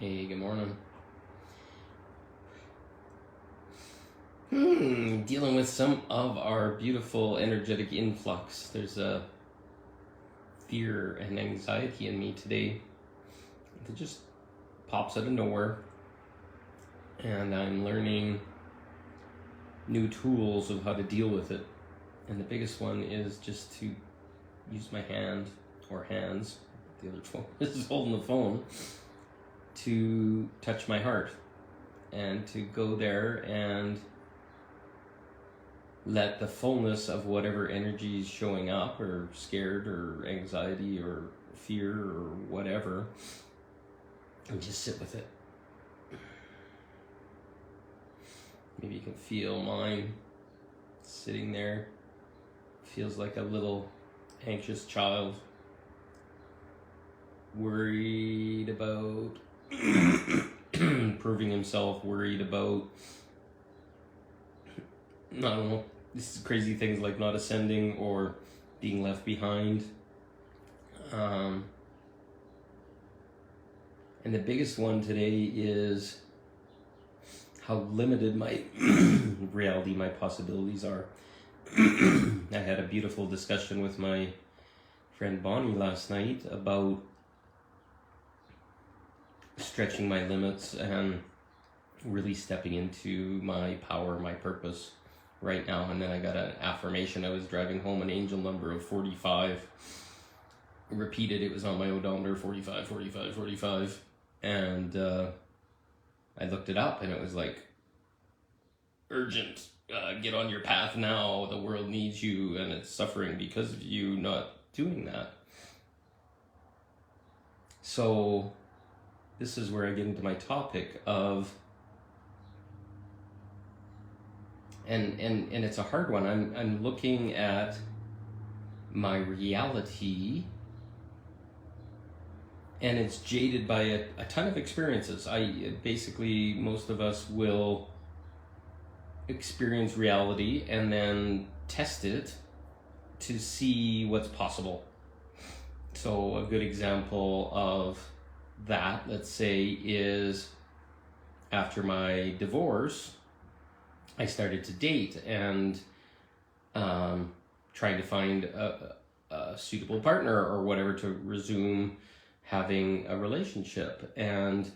Hey, good morning. Dealing with some of our beautiful energetic influx. There's a fear and anxiety in me today that just pops out of nowhere. And I'm learning new tools of how to deal with it. And the biggest one is just to use my hand or hands, the other phone is holding the phone, to touch my heart and to go there and let the fullness of whatever energy is showing up, or scared or anxiety or fear or whatever, and just sit with it. Maybe you can feel mine sitting there. Feels like a little anxious child, worried about proving himself, worried about, I don't know, these crazy things like not ascending or being left behind. And the biggest one today is how limited my reality, my possibilities are. I had a beautiful discussion with my friend Bonnie last night about stretching my limits and really stepping into my power, my purpose right now. And then I got an affirmation. I was driving home, an angel number of 45. Repeated, it was on my odometer, 45, 45, 45. And I looked it up and it was like, urgent, get on your path now, the world needs you and it's suffering because of you not doing that. So this is where I get into my topic of, and it's a hard one. I'm looking at my reality, and it's jaded by a ton of experiences. Basically, most of us will experience reality and then test it to see what's possible. So a good example of that, let's say, is after my divorce, I started to date and trying to find a suitable partner or whatever to resume having a relationship. And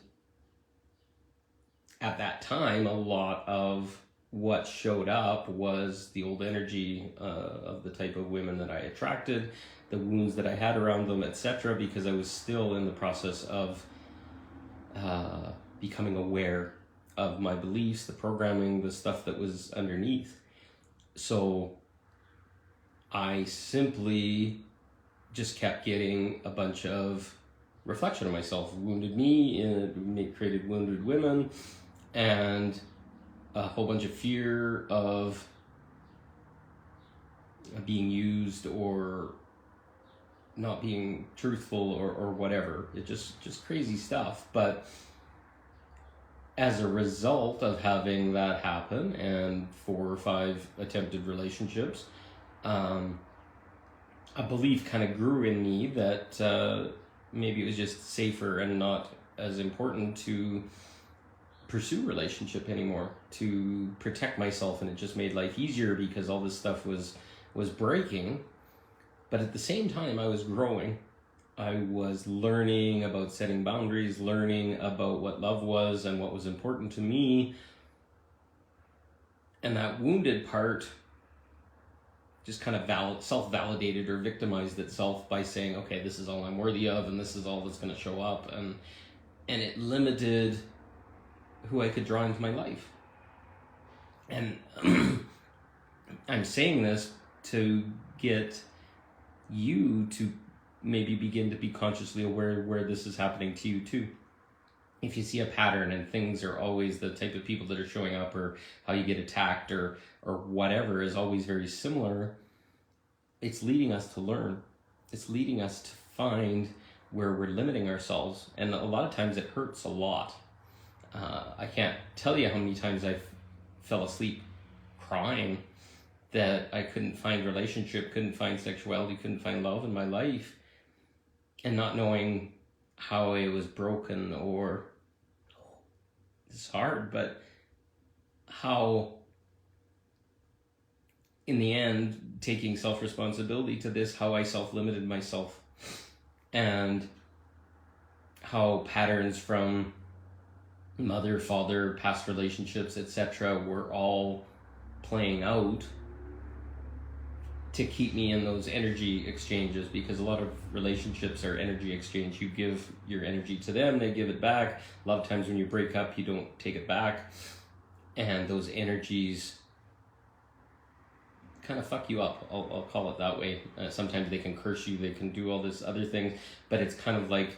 at that time, a lot of what showed up was the old energy of the type of women that I attracted, the wounds that I had around them, etc., because I was still in the process of becoming aware of my beliefs, the programming, the stuff that was underneath. So I simply just kept getting a bunch of reflection of myself. Wounded me, it created wounded women, and a whole bunch of fear of being used or not being truthful or whatever. It just crazy stuff. But as a result of having that happen and 4 or 5 attempted relationships, a belief kind of grew in me that maybe it was just safer and not as important to pursue relationship anymore, to protect myself, and it just made life easier because all this stuff was breaking. But at the same time, I was growing. I was learning about setting boundaries, learning about what love was and what was important to me. And that wounded part just kind of self-validated or victimized itself by saying, okay, this is all I'm worthy of and this is all that's going to show up. And it limited who I could draw into my life. And I'm saying this to get you to maybe begin to be consciously aware where this is happening to you too. If you see a pattern and things are always the type of people that are showing up, or how you get attacked or whatever is always very similar, it's leading us to learn. It's leading us to find where we're limiting ourselves. And a lot of times it hurts a lot. I can't tell you how many times I fell asleep crying that I couldn't find relationship, couldn't find sexuality, couldn't find love in my life, and not knowing how it was broken or is hard, but how, in the end, taking self-responsibility to this, how I self-limited myself, and how patterns from mother, father, past relationships, etc. were all playing out to keep me in those energy exchanges, because a lot of relationships are energy exchange. You give your energy to them, they give it back. A lot of times when you break up, you don't take it back, and those energies kind of fuck you up. I'll call it that way. Sometimes they can curse you, they can do all this other things, but it's kind of like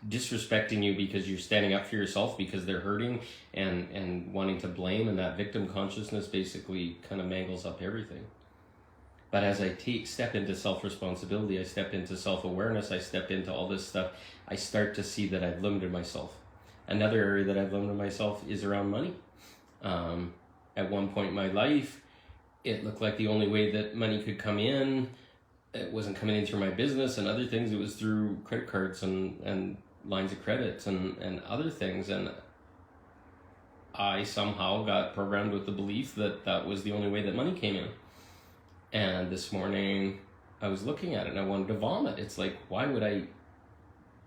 disrespecting you because you're standing up for yourself, because they're hurting and wanting to blame, and that victim consciousness basically kind of mangles up everything. But as I step into self-responsibility, I step into self-awareness, I step into all this stuff, I start to see that I've limited myself. Another area that I've limited myself is around money. At one point in my life, it looked like the only way that money could come in, it wasn't coming in through my business and other things, it was through credit cards and lines of credit and other things. And I somehow got programmed with the belief that that was the only way that money came in. And this morning I was looking at it and I wanted to vomit. It's like, why would I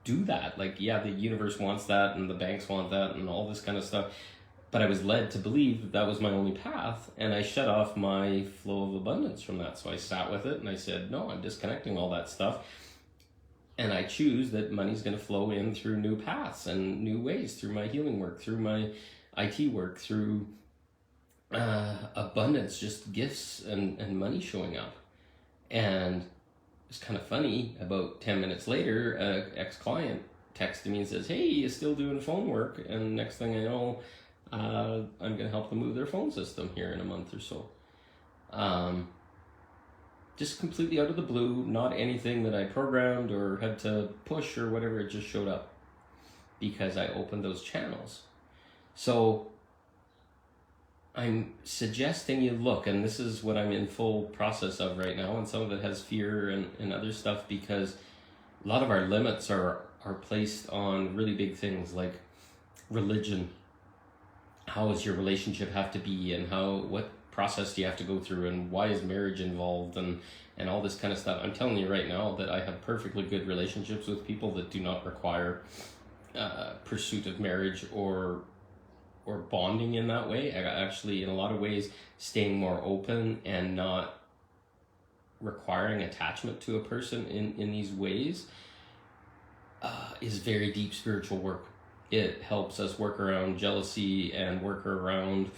do that? Like, yeah, the universe wants that and the banks want that and all this kind of stuff. But I was led to believe that that was my only path, and I shut off my flow of abundance from that. So I sat with it and I said, no, I'm disconnecting all that stuff. And I choose that money's going to flow in through new paths and new ways, through my healing work, through my IT work, through abundance, just gifts and money showing up. And it's kind of funny, about 10 minutes later, an ex-client texted me and says, hey, you still doing phone work? And next thing I know, I'm going to help them move their phone system here in a month or so. Just completely out of the blue, not anything that I programmed or had to push or whatever, it just showed up because I opened those channels. So I'm suggesting you look, and this is what I'm in full process of right now, and some of it has fear and other stuff, because a lot of our limits are placed on really big things like religion. How does your relationship have to be, and what process do you have to go through, and why is marriage involved, and all this kind of stuff. I'm telling you right now that I have perfectly good relationships with people that do not require pursuit of marriage or bonding in that way. I actually, in a lot of ways, staying more open and not requiring attachment to a person in these ways is very deep spiritual work. It helps us work around jealousy and work around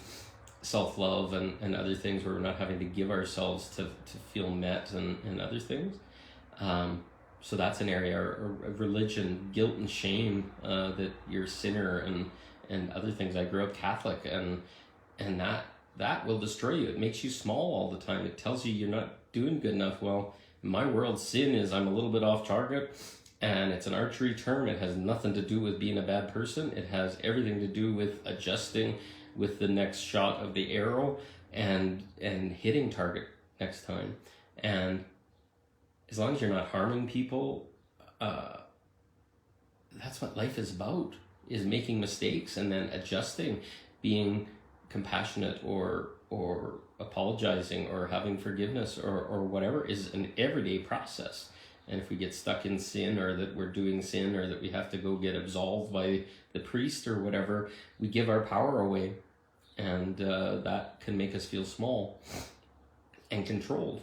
self-love and other things where we're not having to give ourselves to feel met and other things. So that's an area of religion, guilt and shame, that you're a sinner and other things. I grew up Catholic, and that will destroy you. It makes you small all the time. It tells you you're not doing good enough. Well, in my world, sin is I'm a little bit off target, and it's an archery term. It has nothing to do with being a bad person. It has everything to do with adjusting with the next shot of the arrow and hitting target next time. And as long as you're not harming people, that's what life is about, is making mistakes and then adjusting, being compassionate or apologizing or having forgiveness or whatever is an everyday process. And if we get stuck in sin, or that we're doing sin, or that we have to go get absolved by the priest or whatever, we give our power away, and that can make us feel small and controlled.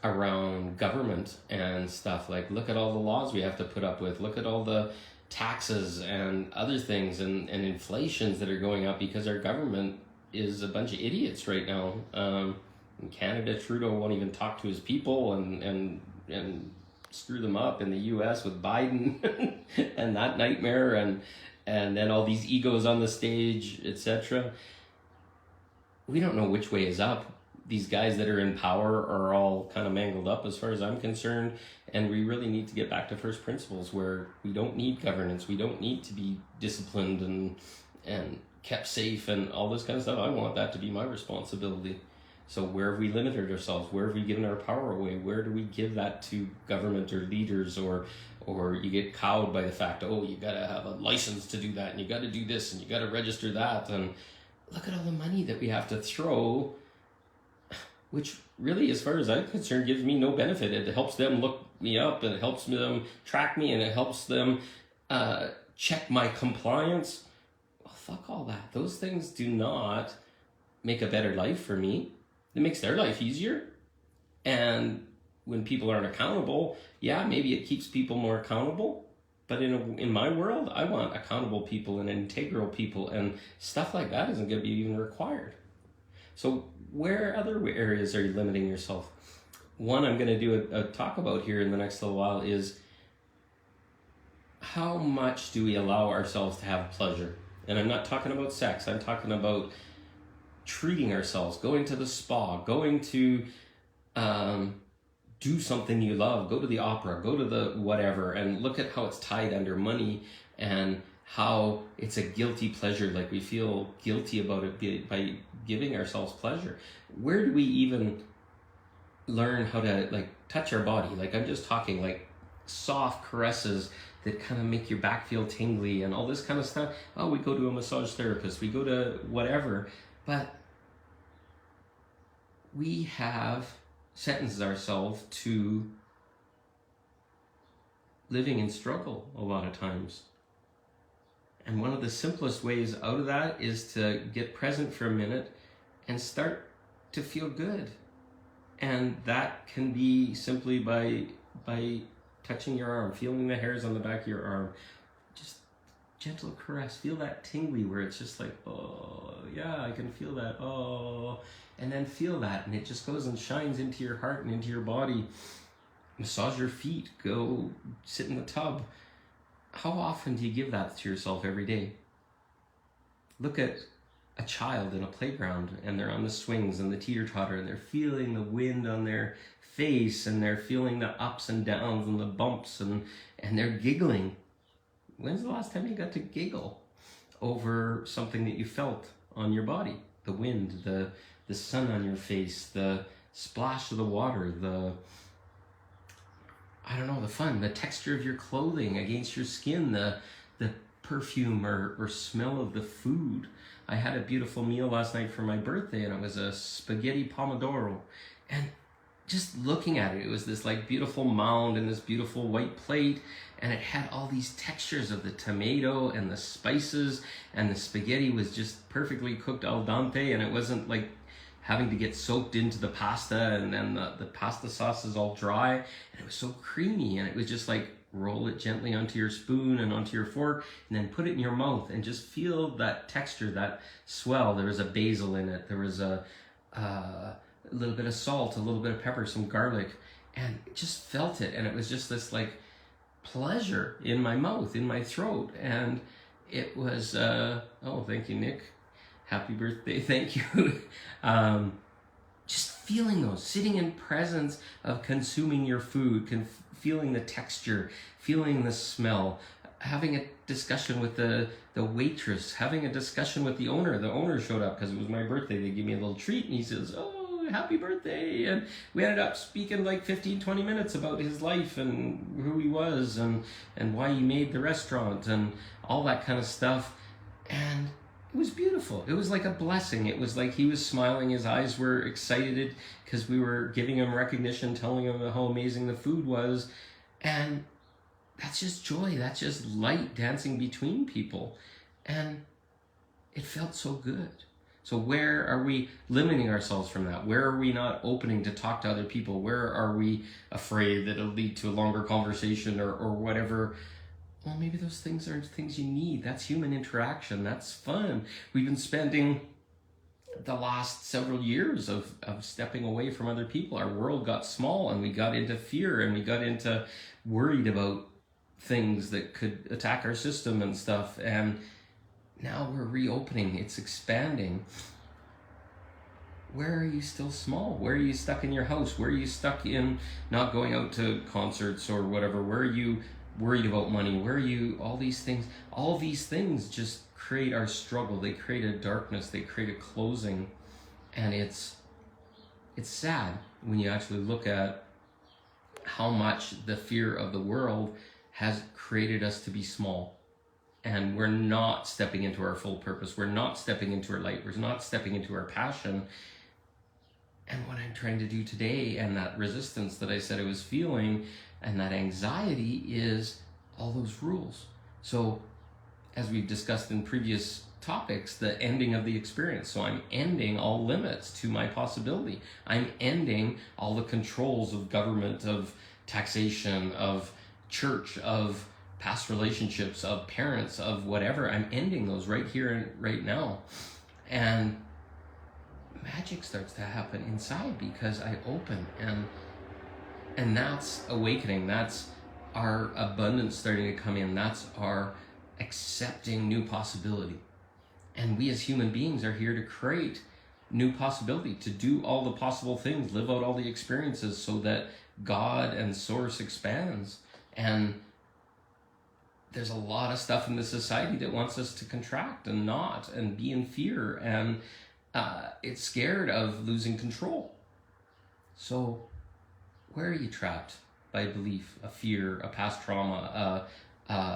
Around government and stuff, like, look at all the laws we have to put up with, look at all the taxes and other things and inflations that are going up because our government is a bunch of idiots right now. In Canada, Trudeau won't even talk to his people and screw them up. In the US with Biden and that nightmare, and then all these egos on the stage, etc. We don't know which way is up. These guys that are in power are all kind of mangled up as far as I'm concerned, and we really need to get back to first principles, where we don't need governance, we don't need to be disciplined and kept safe and all this kind of stuff. I want that to be my responsibility. So where have we limited ourselves? Where have we given our power away? Where do we give that to government or leaders, or you get cowed by the fact, oh, you got to have a license to do that, and you got to do this, and you got to register that, and look at all the money that we have to throw, which really, as far as I'm concerned, gives me no benefit. It helps them look me up, and it helps them track me, and it helps them check my compliance. Well, fuck all that. Those things do not make a better life for me. It makes their life easier. And when people aren't accountable, yeah, maybe it keeps people more accountable. But in my world, I want accountable people and integral people, and stuff like that isn't going to be even required. So where other areas are you limiting yourself? One I'm going to do a talk about here in the next little while is how much do we allow ourselves to have pleasure? And I'm not talking about sex. I'm talking about treating ourselves, going to the spa, going to do something you love, go to the opera, go to the whatever, and look at how it's tied under money and how it's a guilty pleasure. Like, we feel guilty about it by giving ourselves pleasure. Where do we even learn how to like touch our body? Like, I'm just talking like soft caresses that kind of make your back feel tingly and all this kind of stuff. Oh, we go to a massage therapist, we go to whatever, but we have sentenced ourselves to living in struggle a lot of times. And one of the simplest ways out of that is to get present for a minute and start to feel good. And that can be simply by touching your arm, feeling the hairs on the back of your arm, just gentle caress, feel that tingly where it's just like, oh yeah, I can feel that, oh, and then feel that, and it just goes and shines into your heart and into your body. Massage your feet, go sit in the tub. How often do you give that to yourself every day? Look at a child in a playground, and they're on the swings and the teeter-totter, and they're feeling the wind on their face, and they're feeling the ups and downs and the bumps, and they're giggling. When's the last time you got to giggle over something that you felt on your body? The wind, the sun on your face, the splash of the water, the fun, the texture of your clothing against your skin, the perfume or smell of the food. I had a beautiful meal last night for my birthday, and it was a spaghetti pomodoro. And just looking at it, it was this like beautiful mound and this beautiful white plate, and it had all these textures of the tomato and the spices, and the spaghetti was just perfectly cooked al dente, and it wasn't like having to get soaked into the pasta, and then the pasta sauce is all dry, and it was so creamy, and it was just like, roll it gently onto your spoon and onto your fork, and then put it in your mouth and just feel that texture, that swell. There was a basil in it, there was a little bit of salt, a little bit of pepper, some garlic, and just felt it, and it was just this like pleasure in my mouth, in my throat. And it was oh, thank you, Nick, happy birthday, thank you. Just feeling those, sitting in presence of consuming your food, feeling the texture, feeling the smell, having a discussion with the waitress, having a discussion with the owner. The owner showed up because it was my birthday. They gave me a little treat, and he says, oh, happy birthday. And we ended up speaking like 15-20 minutes about his life and who he was and why he made the restaurant and all that kind of stuff. And it was beautiful. It was like a blessing. It was like he was smiling. His eyes were excited because we were giving him recognition, telling him how amazing the food was. And that's just joy. That's just light dancing between people. And it felt so good. So where are we limiting ourselves from that? Where are we not opening to talk to other people? Where are we afraid that it'll lead to a longer conversation or whatever? Well, maybe those things aren't things you need. That's human interaction. That's fun. We've been spending the last several years of stepping away from other people. Our world got small, and we got into fear, and we got into worried about things that could attack our system and stuff. And now we're reopening. It's expanding. Where are you still small? Where are you stuck in your house? Where are you stuck in not going out to concerts or whatever? Where are you worried about money? Where are you, all these things just create our struggle. They create a darkness, they create a closing, and it's it's sad when you actually look at how much the fear of the world has created us to be small. And we're not stepping into our full purpose. We're not stepping into our light. We're not stepping into our passion. And what I'm trying to do today, and that resistance that I said I was feeling, and that anxiety, is all those rules. So, as we've discussed in previous topics, the ending of the experience. So I'm ending all limits to my possibility. I'm ending all the controls of government, of taxation, of church, of past relationships, of parents, of whatever. I'm ending those right here and right now. And magic starts to happen inside because I open, and that's awakening. That's our abundance starting to come in. That's our accepting new possibility. And we as human beings are here to create new possibility, to do all the possible things, live out all the experiences so that God and Source expands. And there's a lot of stuff in this society that wants us to contract and not, and be in fear, and it's scared of losing control. So where are you trapped by a belief, a fear, a past trauma,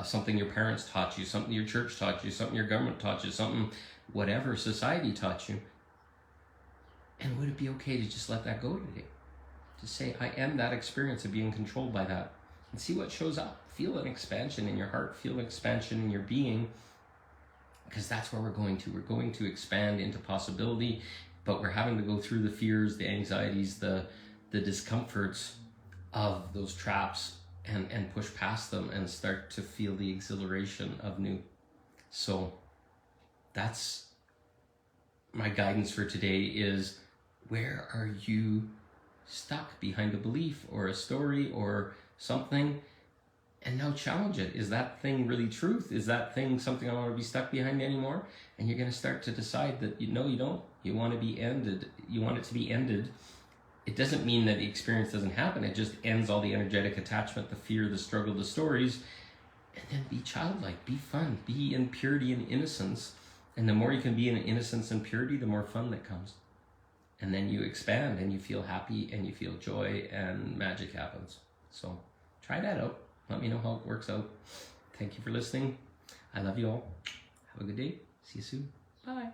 something your parents taught you, something your church taught you, something your government taught you, something whatever society taught you? And would it be okay to just let that go today? To say, I am that experience of being controlled by that, and see what shows up. Feel an expansion in your heart, feel an expansion in your being, because that's where we're going to. We're going to expand into possibility, but we're having to go through the fears, the anxieties, the discomforts of those traps, and push past them and start to feel the exhilaration of new. So that's my guidance for today, is where are you stuck behind a belief or a story or something? And now challenge it. Is that thing really truth? Is that thing something I don't want to be stuck behind anymore? And you're going to start to decide that you don't. You want to be ended. You want it to be ended. It doesn't mean that the experience doesn't happen. It just ends all the energetic attachment, the fear, the struggle, the stories. And then be childlike, be fun, be in purity and innocence. And the more you can be in innocence and purity, the more fun that comes. And then you expand and you feel happy and you feel joy and magic happens. So try that out. Let me know how it works out. Thank you for listening. I love you all. Have a good day. See you soon. Bye.